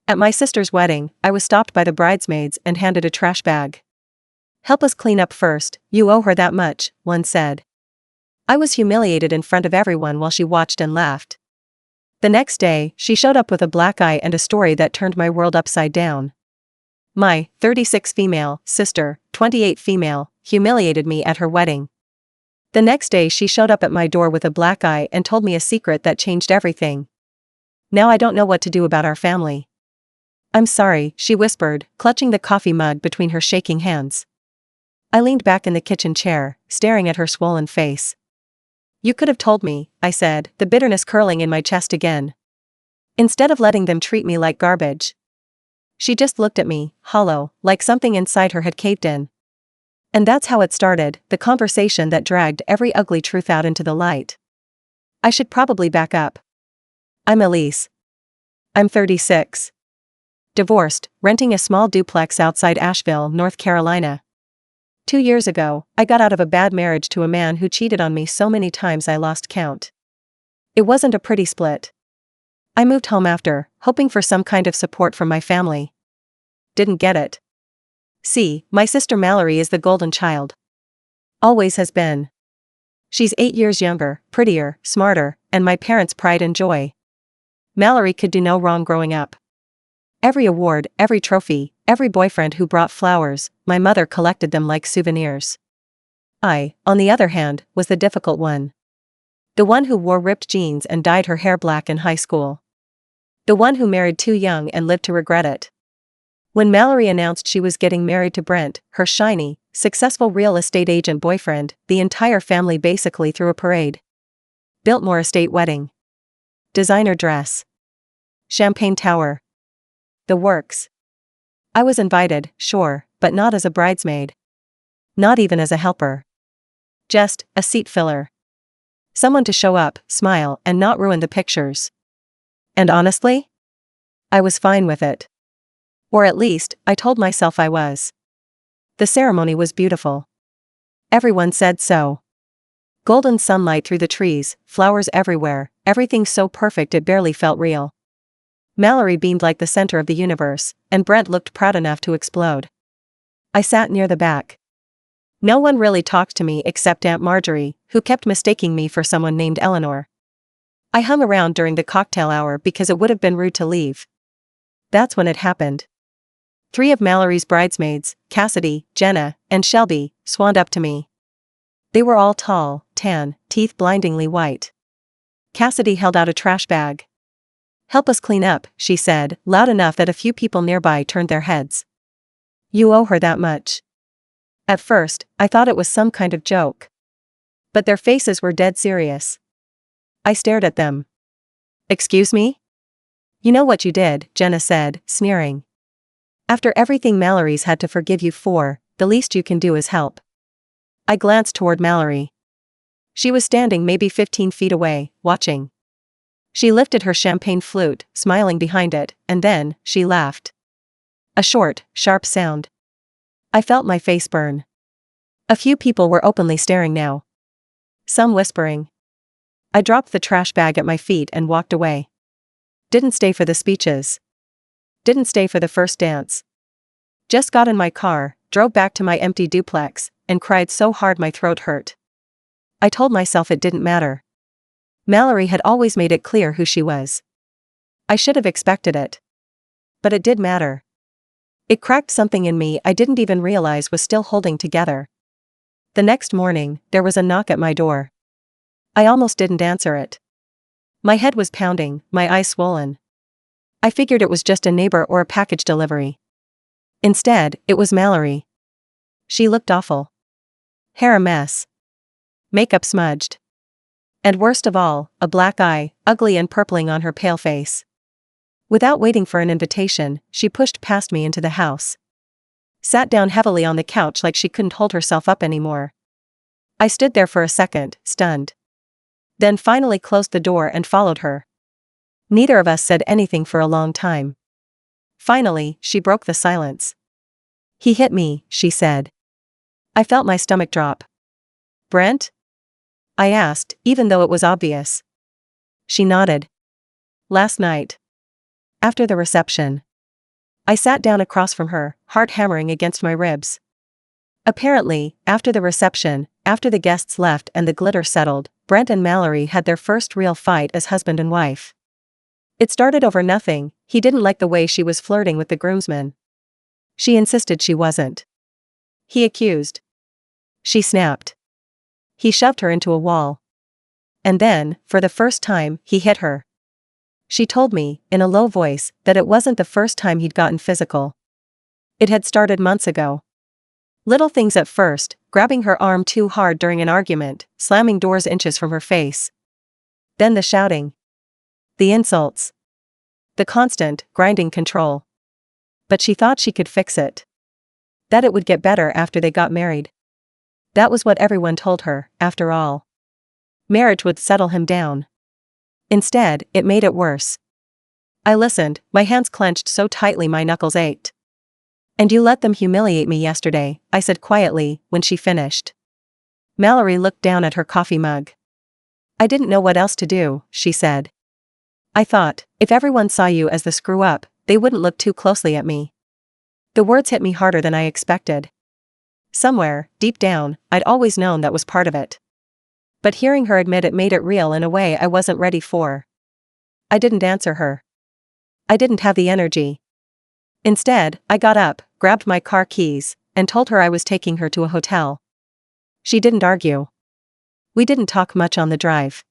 At my sister's wedding, I was stopped by the bridesmaids and handed a trash bag. "Help us clean up first, you owe her that much," one said. I was humiliated in front of everyone while she watched and laughed. The next day, she showed up with a black eye and a story that turned my world upside down. My 36 female sister, 28 female, humiliated me at her wedding. The next day she showed up at my door with a black eye and told me a secret that changed everything. Now I don't know what to do about our family. "I'm sorry," she whispered, clutching the coffee mug between her shaking hands. I leaned back in the kitchen chair, staring at her swollen face. "You could have told me," I said, the bitterness curling in my chest again. "Instead of letting them treat me like garbage." She just looked at me, hollow, like something inside her had caved in. And that's how it started, the conversation that dragged every ugly truth out into the light. I should probably back up. I'm Elise. I'm 36. Divorced, renting a small duplex outside Asheville, North Carolina. 2 years ago, I got out of a bad marriage to a man who cheated on me so many times I lost count. It wasn't a pretty split. I moved home after, hoping for some kind of support from my family. Didn't get it. See, my sister Mallory is the golden child. Always has been. She's 8 years younger, prettier, smarter, and my parents' pride and joy. Mallory could do no wrong growing up. Every award, every trophy, every boyfriend who brought flowers, my mother collected them like souvenirs. I, on the other hand, was the difficult one. The one who wore ripped jeans and dyed her hair black in high school. The one who married too young and lived to regret it. When Mallory announced she was getting married to Brent, her shiny, successful real estate agent boyfriend, the entire family basically threw a parade. Biltmore Estate wedding. Designer dress. Champagne tower. The works. I was invited, sure, but not as a bridesmaid. Not even as a helper. Just a seat filler. Someone to show up, smile, and not ruin the pictures. And honestly, I was fine with it. Or at least, I told myself I was. The ceremony was beautiful. Everyone said so. Golden sunlight through the trees, flowers everywhere, everything so perfect it barely felt real. Mallory beamed like the center of the universe, and Brent looked proud enough to explode. I sat near the back. No one really talked to me except Aunt Marjorie, who kept mistaking me for someone named Eleanor. I hung around during the cocktail hour because it would have been rude to leave. That's when it happened. 3 of Mallory's bridesmaids, Cassidy, Jenna, and Shelby, swanned up to me. They were all tall, tan, teeth blindingly white. Cassidy held out a trash bag. "Help us clean up," she said, loud enough that a few people nearby turned their heads. "You owe her that much." At first, I thought it was some kind of joke. But their faces were dead serious. I stared at them. "Excuse me?" "You know what you did," Jenna said, sneering. "After everything Mallory's had to forgive you for, the least you can do is help." I glanced toward Mallory. She was standing maybe 15 feet away, watching. She lifted her champagne flute, smiling behind it, and then, she laughed. A short, sharp sound. I felt my face burn. A few people were openly staring now. Some whispering. I dropped the trash bag at my feet and walked away. Didn't stay for the speeches. Didn't stay for the first dance. Just got in my car, drove back to my empty duplex, and cried so hard my throat hurt. I told myself it didn't matter. Mallory had always made it clear who she was. I should have expected it. But it did matter. It cracked something in me I didn't even realize was still holding together. The next morning, there was a knock at my door. I almost didn't answer it. My head was pounding, my eyes swollen. I figured it was just a neighbor or a package delivery. Instead, it was Mallory. She looked awful. Hair a mess. Makeup smudged. And worst of all, a black eye, ugly and purpling on her pale face. Without waiting for an invitation, she pushed past me into the house. Sat down heavily on the couch like she couldn't hold herself up anymore. I stood there for a second, stunned. Then finally closed the door and followed her. Neither of us said anything for a long time. Finally, she broke the silence. "He hit me," she said. I felt my stomach drop. "Brent?" I asked, even though it was obvious. She nodded. "Last night. After the reception." I sat down across from her, heart hammering against my ribs. Apparently, after the reception, after the guests left and the glitter settled, Brent and Mallory had their first real fight as husband and wife. It started over nothing. He didn't like the way she was flirting with the groomsmen. She insisted she wasn't. He accused. She snapped. He shoved her into a wall. And then, for the first time, he hit her. She told me, in a low voice, that it wasn't the first time he'd gotten physical. It had started months ago. Little things at first, grabbing her arm too hard during an argument, slamming doors inches from her face. Then the shouting. The insults. The constant, grinding control. But she thought she could fix it. That it would get better after they got married. That was what everyone told her, after all. Marriage would settle him down. Instead, it made it worse. I listened, my hands clenched so tightly my knuckles ached. And you let them humiliate me yesterday, I said quietly, when she finished. Mallory looked down at her coffee mug. I didn't know what else to do, she said. I thought, if everyone saw you as the screw-up, they wouldn't look too closely at me. The words hit me harder than I expected. Somewhere, deep down, I'd always known that was part of it. But hearing her admit it made it real in a way I wasn't ready for. I didn't answer her. I didn't have the energy. Instead, I got up, grabbed my car keys, and told her I was taking her to a hotel. She didn't argue. We didn't talk much on the drive.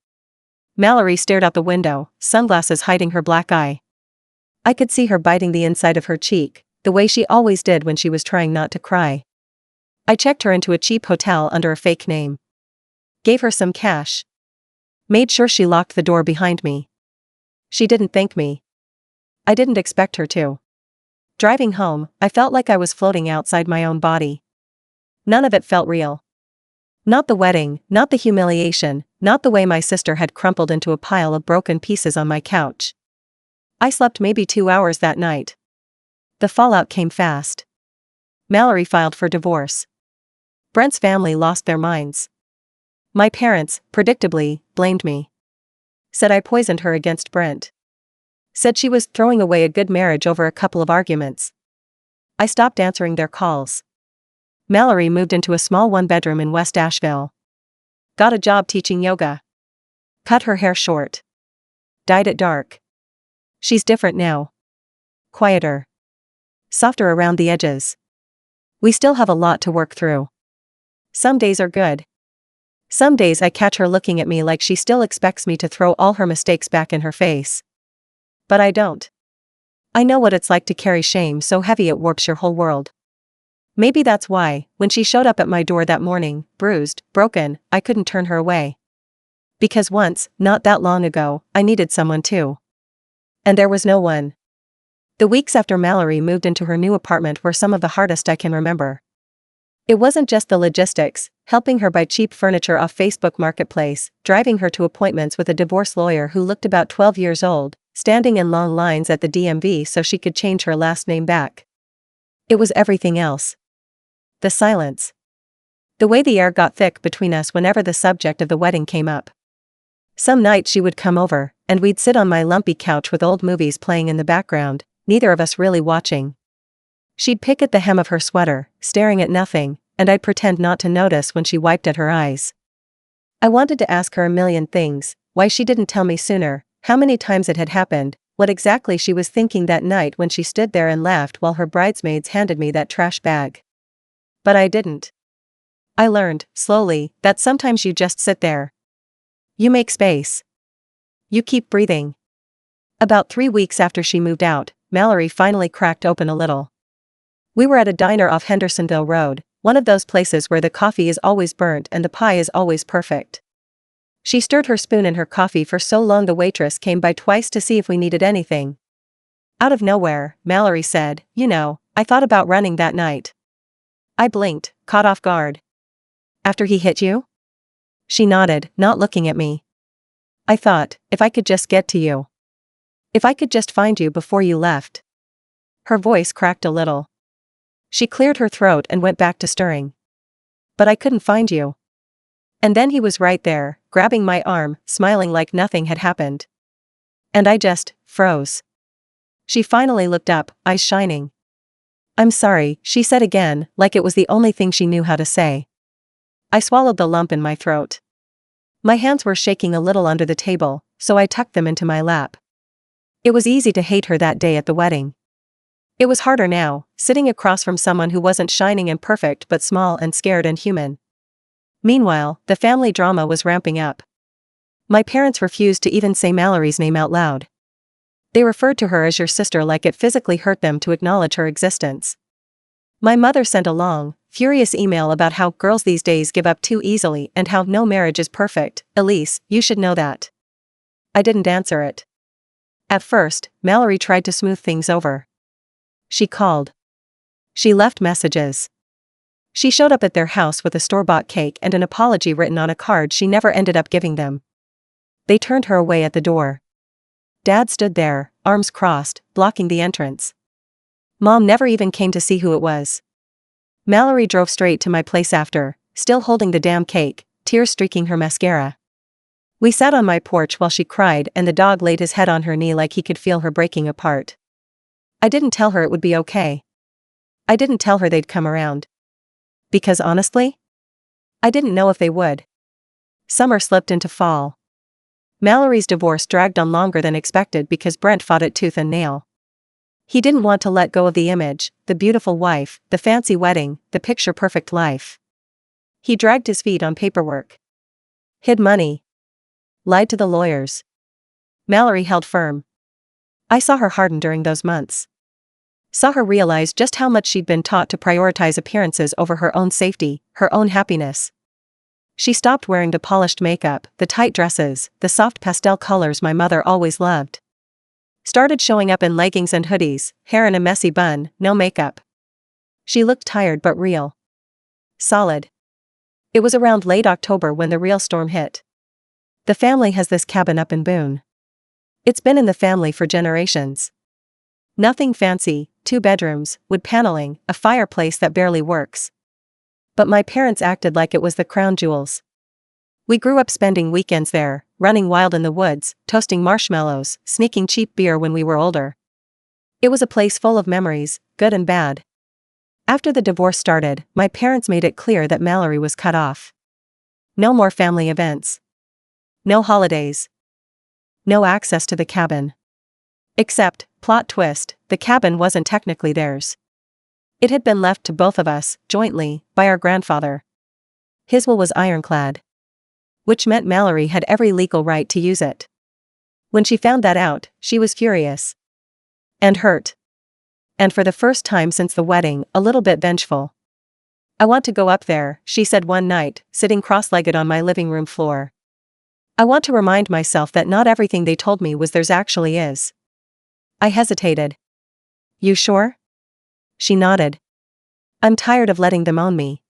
Mallory stared out the window, sunglasses hiding her black eye. I could see her biting the inside of her cheek, the way she always did when she was trying not to cry. I checked her into a cheap hotel under a fake name. Gave her some cash. Made sure she locked the door behind me. She didn't thank me. I didn't expect her to. Driving home, I felt like I was floating outside my own body. None of it felt real. Not the wedding, not the humiliation, not the way my sister had crumpled into a pile of broken pieces on my couch. I slept maybe 2 hours that night. The fallout came fast. Mallory filed for divorce. Brent's family lost their minds. My parents, predictably, blamed me. Said I poisoned her against Brent. Said she was throwing away a good marriage over a couple of arguments. I stopped answering their calls. Mallory moved into a small one-bedroom in West Asheville. Got a job teaching yoga. Cut her hair short. Dyed it dark. She's different now. Quieter. Softer around the edges. We still have a lot to work through. Some days are good. Some days I catch her looking at me like she still expects me to throw all her mistakes back in her face. But I don't. I know what it's like to carry shame so heavy it warps your whole world. Maybe that's why, when she showed up at my door that morning, bruised, broken, I couldn't turn her away. Because once, not that long ago, I needed someone too. And there was no one. The weeks after Mallory moved into her new apartment were some of the hardest I can remember. It wasn't just the logistics, helping her buy cheap furniture off Facebook Marketplace, driving her to appointments with a divorce lawyer who looked about 12 years old, standing in long lines at the DMV so she could change her last name back. It was everything else. The silence. The way the air got thick between us whenever the subject of the wedding came up. Some nights she would come over, and we'd sit on my lumpy couch with old movies playing in the background, neither of us really watching. She'd pick at the hem of her sweater, staring at nothing, and I'd pretend not to notice when she wiped at her eyes. I wanted to ask her a million things, why she didn't tell me sooner, how many times it had happened, what exactly she was thinking that night when she stood there and laughed while her bridesmaids handed me that trash bag. But I didn't. I learned, slowly, that sometimes you just sit there. You make space. You keep breathing. About 3 weeks after she moved out, Mallory finally cracked open a little. We were at a diner off Hendersonville Road, one of those places where the coffee is always burnt and the pie is always perfect. She stirred her spoon in her coffee for so long the waitress came by twice to see if we needed anything. Out of nowhere, Mallory said, "You know, I thought about running that night." I blinked, caught off guard. "After he hit you?" She nodded, not looking at me. "I thought, if I could just get to you. If I could just find you before you left." Her voice cracked a little. She cleared her throat and went back to stirring. "But I couldn't find you." And then he was right there, grabbing my arm, smiling like nothing had happened. And I just froze. She finally looked up, eyes shining. "I'm sorry," she said again, like it was the only thing she knew how to say. I swallowed the lump in my throat. My hands were shaking a little under the table, so I tucked them into my lap. It was easy to hate her that day at the wedding. It was harder now, sitting across from someone who wasn't shining and perfect but small and scared and human. Meanwhile, the family drama was ramping up. My parents refused to even say Mallory's name out loud. They referred to her as your sister like it physically hurt them to acknowledge her existence. My mother sent a long, furious email about how girls these days give up too easily and how no marriage is perfect. "Elise, you should know that." I didn't answer it. At first, Mallory tried to smooth things over. She called. She left messages. She showed up at their house with a store-bought cake and an apology written on a card she never ended up giving them. They turned her away at the door. Dad stood there, arms crossed, blocking the entrance. Mom never even came to see who it was. Mallory drove straight to my place after, still holding the damn cake, tears streaking her mascara. We sat on my porch while she cried and the dog laid his head on her knee like he could feel her breaking apart. I didn't tell her it would be okay. I didn't tell her they'd come around. Because honestly, I didn't know if they would. Summer slipped into fall. Mallory's divorce dragged on longer than expected because Brent fought it tooth and nail. He didn't want to let go of the image, the beautiful wife, the fancy wedding, the picture-perfect life. He dragged his feet on paperwork. Hid money. Lied to the lawyers. Mallory held firm. I saw her harden during those months. Saw her realize just how much she'd been taught to prioritize appearances over her own safety, her own happiness. She stopped wearing the polished makeup, the tight dresses, the soft pastel colors my mother always loved. Started showing up in leggings and hoodies, hair in a messy bun, no makeup. She looked tired but real. Solid. It was around late October when the real storm hit. The family has this cabin up in Boone. It's been in the family for generations. Nothing fancy, 2 bedrooms, wood paneling, a fireplace that barely works. But my parents acted like it was the crown jewels. We grew up spending weekends there, running wild in the woods, toasting marshmallows, sneaking cheap beer when we were older. It was a place full of memories, good and bad. After the divorce started, my parents made it clear that Mallory was cut off. No more family events. No holidays. No access to the cabin. Except, plot twist, the cabin wasn't technically theirs. It had been left to both of us, jointly, by our grandfather. His will was ironclad. Which meant Mallory had every legal right to use it. When she found that out, she was furious. And hurt. And for the first time since the wedding, a little bit vengeful. "I want to go up there," she said one night, sitting cross-legged on my living room floor. "I want to remind myself that not everything they told me was theirs actually is." I hesitated. "You sure?" She nodded. "I'm tired of letting them own me."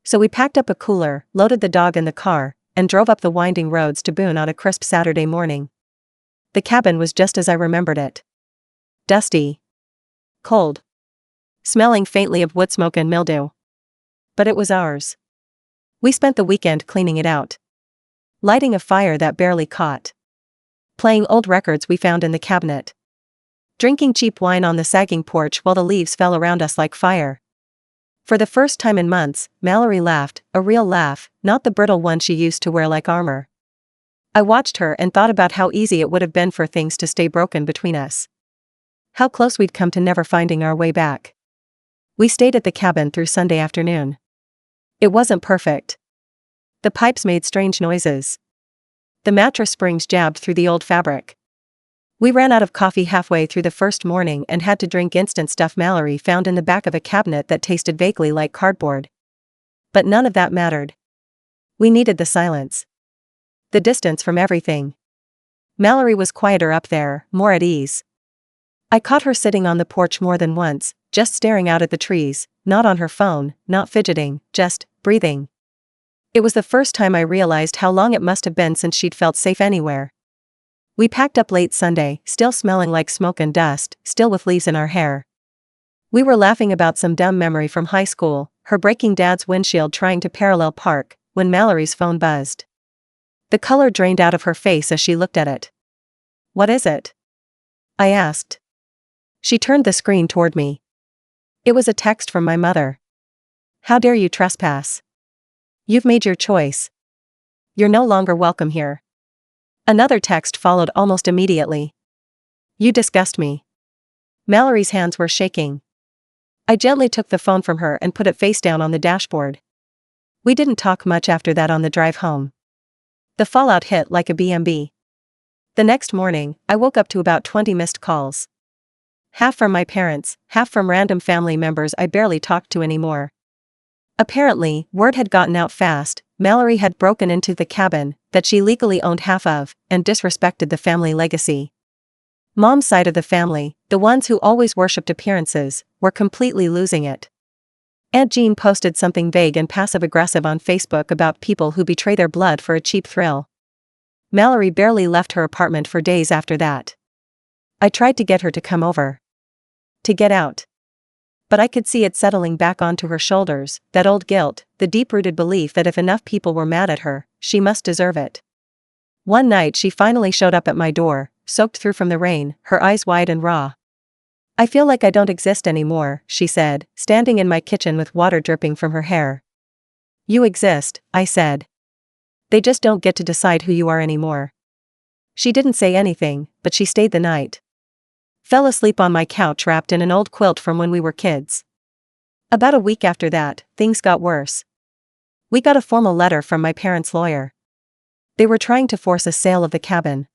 So we packed up a cooler, loaded the dog in the car, and drove up the winding roads to Boone on a crisp Saturday morning. The cabin was just as I remembered it. Dusty. Cold. Smelling faintly of wood smoke and mildew. But it was ours. We spent the weekend cleaning it out. Lighting a fire that barely caught. Playing old records we found in the cabinet. Drinking cheap wine on the sagging porch while the leaves fell around us like fire. For the first time in months, Mallory laughed, a real laugh, not the brittle one she used to wear like armor. I watched her and thought about how easy it would have been for things to stay broken between us. How close we'd come to never finding our way back. We stayed at the cabin through Sunday afternoon. It wasn't perfect. The pipes made strange noises. The mattress springs jabbed through the old fabric. We ran out of coffee halfway through the first morning and had to drink instant stuff Mallory found in the back of a cabinet that tasted vaguely like cardboard. But none of that mattered. We needed the silence. The distance from everything. Mallory was quieter up there, more at ease. I caught her sitting on the porch more than once, just staring out at the trees, not on her phone, not fidgeting, just breathing. It was the first time I realized how long it must have been since she'd felt safe anywhere. We packed up late Sunday, still smelling like smoke and dust, still with leaves in our hair. We were laughing about some dumb memory from high school, her breaking Dad's windshield trying to parallel park, when Mallory's phone buzzed. The color drained out of her face as she looked at it. "What is it?" I asked. She turned the screen toward me. It was a text from my mother. How dare you trespass? You've made your choice. You're no longer welcome here. Another text followed almost immediately. You disgust me. Mallory's hands were shaking. I gently took the phone from her and put it face down on the dashboard. We didn't talk much after that on the drive home. The fallout hit like a BMB. The next morning, I woke up to about 20 missed calls. Half from my parents, half from random family members I barely talked to anymore. Apparently, word had gotten out fast. Mallory had broken into the cabin that she legally owned half of and disrespected the family legacy. Mom's side of the family, the ones who always worshipped appearances, were completely losing it. Aunt Jean posted something vague and passive-aggressive on Facebook about people who betray their blood for a cheap thrill. Mallory barely left her apartment for days after that. I tried to get her to come over. To get out. But I could see it settling back onto her shoulders, that old guilt, the deep-rooted belief that if enough people were mad at her, she must deserve it. One night she finally showed up at my door, soaked through from the rain, her eyes wide and raw. I feel like I don't exist anymore, she said, standing in my kitchen with water dripping from her hair. You exist, I said. They just don't get to decide who you are anymore. She didn't say anything, but she stayed the night. Fell asleep on my couch wrapped in an old quilt from when we were kids. About a week after that, things got worse. We got a formal letter from my parents' lawyer. They were trying to force a sale of the cabin.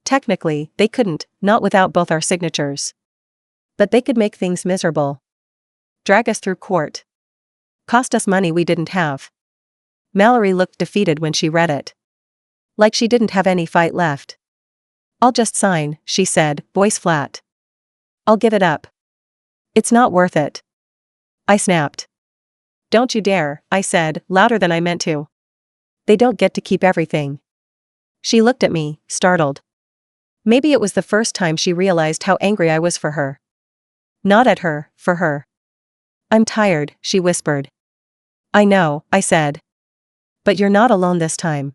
Technically, they couldn't, not without both our signatures. But they could make things miserable. Drag us through court. Cost us money we didn't have. Mallory looked defeated when she read it. Like she didn't have any fight left. I'll just sign, she said, voice flat. I'll give it up. It's not worth it. I snapped. Don't you dare, I said, louder than I meant to. They don't get to keep everything. She looked at me, startled. Maybe it was the first time she realized how angry I was for her. Not at her, for her. I'm tired, she whispered. I know, I said. But you're not alone this time.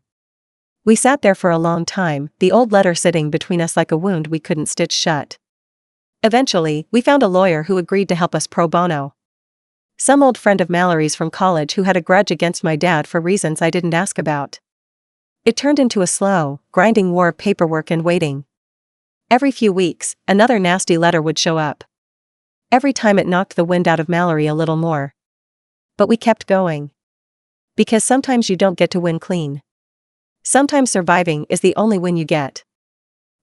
We sat there for a long time, the old letter sitting between us like a wound we couldn't stitch shut. Eventually, we found a lawyer who agreed to help us pro bono. Some old friend of Mallory's from college who had a grudge against my dad for reasons I didn't ask about. It turned into a slow, grinding war of paperwork and waiting. Every few weeks, another nasty letter would show up. Every time it knocked the wind out of Mallory a little more. But we kept going. Because sometimes you don't get to win clean. Sometimes surviving is the only win you get.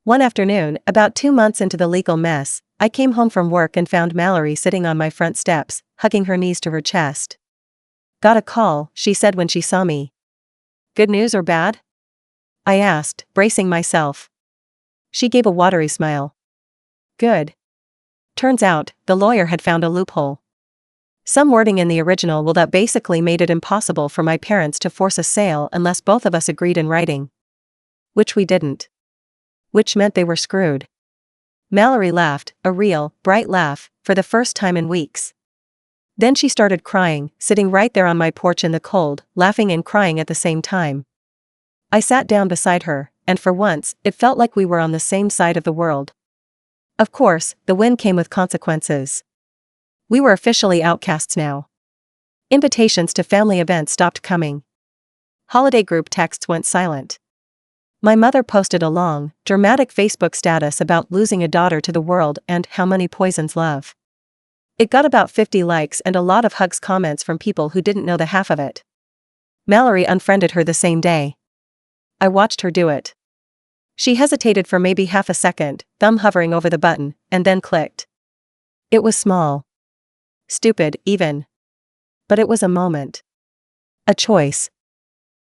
One afternoon, about 2 months into the legal mess, I came home from work and found Mallory sitting on my front steps, hugging her knees to her chest. Got a call, she said when she saw me. Good news or bad? I asked, bracing myself. She gave a watery smile. Good. Turns out, the lawyer had found a loophole. Some wording in the original will that basically made it impossible for my parents to force a sale unless both of us agreed in writing. Which we didn't. Which meant they were screwed. Mallory laughed, a real, bright laugh, for the first time in weeks. Then she started crying, sitting right there on my porch in the cold, laughing and crying at the same time. I sat down beside her, and for once, it felt like we were on the same side of the world. Of course, the win came with consequences. We were officially outcasts now. Invitations to family events stopped coming. Holiday group texts went silent. My mother posted a long, dramatic Facebook status about losing a daughter to the world and how money poisons love. It got about 50 likes and a lot of hugs comments from people who didn't know the half of it. Mallory unfriended her the same day. I watched her do it. She hesitated for maybe half a second, thumb hovering over the button, and then clicked. It was small. Stupid, even. But it was a moment. A choice.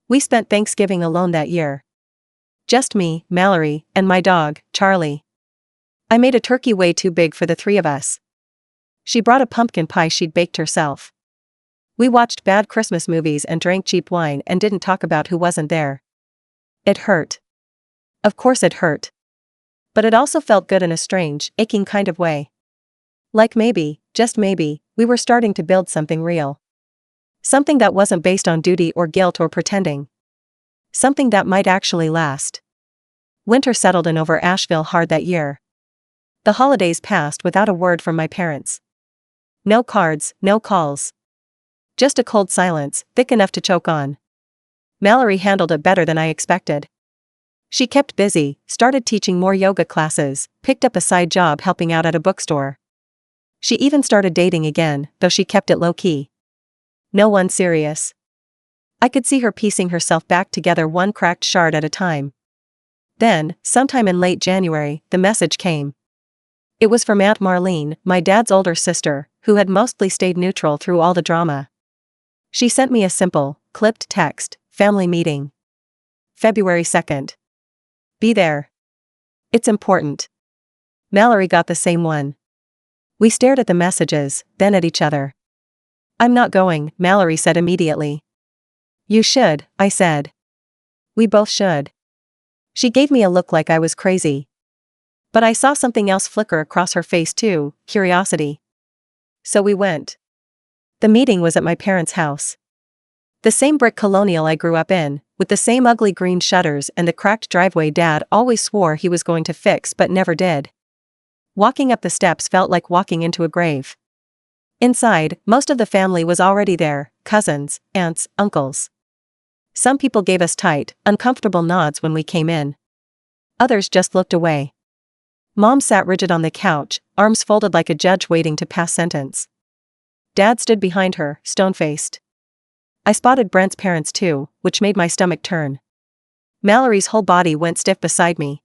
We spent Thanksgiving alone that year. Just me, Mallory, and my dog, Charlie. I made a turkey way too big for the three of us. She brought a pumpkin pie she'd baked herself. We watched bad Christmas movies and drank cheap wine and didn't talk about who wasn't there. It hurt. Of course it hurt. But it also felt good in a strange, aching kind of way. Like maybe, just maybe, we were starting to build something real. Something that wasn't based on duty or guilt or pretending. Something that might actually last. Winter settled in over Asheville hard that year. The holidays passed without a word from my parents. No cards, no calls. Just a cold silence, thick enough to choke on. Mallory handled it better than I expected. She kept busy, started teaching more yoga classes, picked up a side job helping out at a bookstore. She even started dating again, though she kept it low-key. No one serious. I could see her piecing herself back together one cracked shard at a time. Then, sometime in late January, the message came. It was from Aunt Marlene, my dad's older sister, who had mostly stayed neutral through all the drama. She sent me a simple, clipped text, family meeting. February 2nd. Be there. It's important. Mallory got the same one. We stared at the messages, then at each other. I'm not going, Mallory said immediately. You should, I said. We both should. She gave me a look like I was crazy. But I saw something else flicker across her face too, curiosity. So we went. The meeting was at my parents' house. The same brick colonial I grew up in, with the same ugly green shutters and the cracked driveway Dad always swore he was going to fix but never did. Walking up the steps felt like walking into a grave. Inside, most of the family was already there, cousins, aunts, uncles. Some people gave us tight, uncomfortable nods when we came in. Others just looked away. Mom sat rigid on the couch, arms folded like a judge waiting to pass sentence. Dad stood behind her, stone-faced. I spotted Brent's parents too, which made my stomach turn. Mallory's whole body went stiff beside me.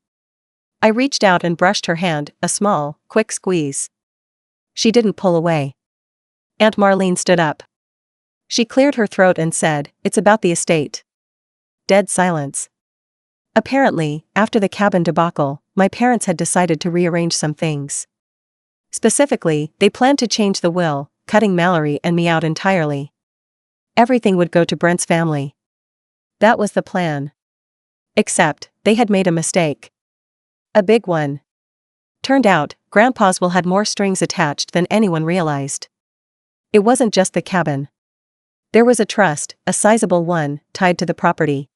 I reached out and brushed her hand, a small, quick squeeze. She didn't pull away. Aunt Marlene stood up. She cleared her throat and said, "It's about the estate." Dead silence. Apparently, after the cabin debacle, my parents had decided to rearrange some things. Specifically, they planned to change the will, cutting Mallory and me out entirely. Everything would go to Brent's family. That was the plan. Except, they had made a mistake. A big one. Turned out, Grandpa's will had more strings attached than anyone realized. It wasn't just the cabin. There was a trust, a sizable one, tied to the property.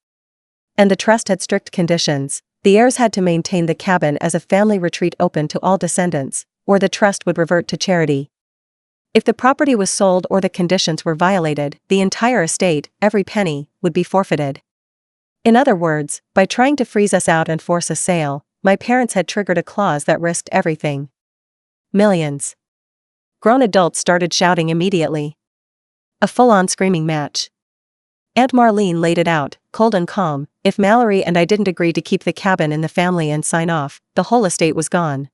And the trust had strict conditions. The heirs had to maintain the cabin as a family retreat open to all descendants, or the trust would revert to charity. If the property was sold or the conditions were violated, the entire estate, every penny, would be forfeited. In other words, by trying to freeze us out and force a sale, my parents had triggered a clause that risked everything. Millions. Grown adults started shouting immediately. A full-on screaming match. Aunt Marlene laid it out, cold and calm. If Mallory and I didn't agree to keep the cabin in the family and sign off, the whole estate was gone.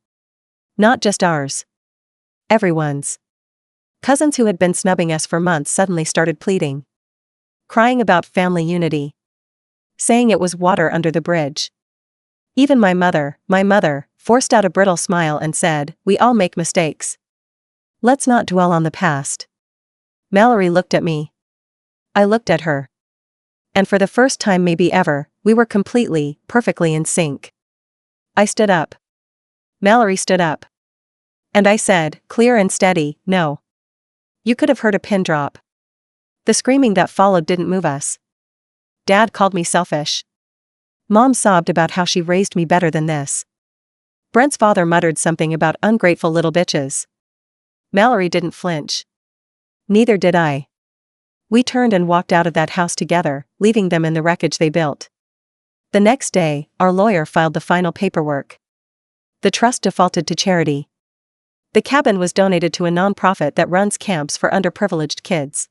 Not just ours. Everyone's. Cousins who had been snubbing us for months suddenly started pleading. Crying about family unity. Saying it was water under the bridge. Even my mother, forced out a brittle smile and said, "We all make mistakes. Let's not dwell on the past." Mallory looked at me. I looked at her. And for the first time maybe ever, we were completely, perfectly in sync. I stood up. Mallory stood up. And I said, clear and steady, "No." You could have heard a pin drop. The screaming that followed didn't move us. Dad called me selfish. Mom sobbed about how she raised me better than this. Brent's father muttered something about ungrateful little bitches. Mallory didn't flinch. Neither did I. We turned and walked out of that house together, leaving them in the wreckage they built. The next day, our lawyer filed the final paperwork. The trust defaulted to charity. The cabin was donated to a non-profit that runs camps for underprivileged kids.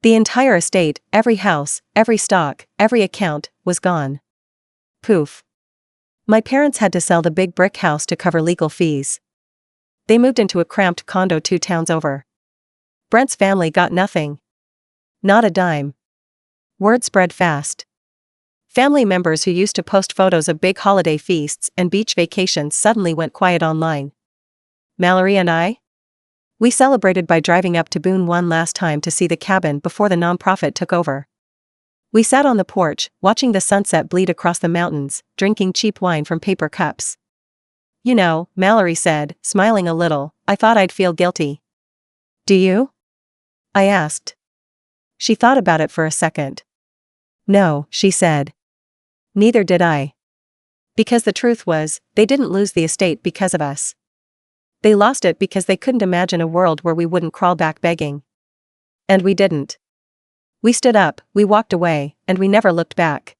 The entire estate, every house, every stock, every account, was gone. Poof. My parents had to sell the big brick house to cover legal fees. They moved into a cramped condo 2 towns over. Brent's family got nothing. Not a dime. Word spread fast. Family members who used to post photos of big holiday feasts and beach vacations suddenly went quiet online. Mallory and I? We celebrated by driving up to Boone one last time to see the cabin before the nonprofit took over. We sat on the porch, watching the sunset bleed across the mountains, drinking cheap wine from paper cups. "You know," Mallory said, smiling a little, "I thought I'd feel guilty." "Do you?" I asked. She thought about it for a second. "No," she said. "Neither did I. Because the truth was, they didn't lose the estate because of us. They lost it because they couldn't imagine a world where we wouldn't crawl back begging. And we didn't. We stood up, we walked away, and we never looked back.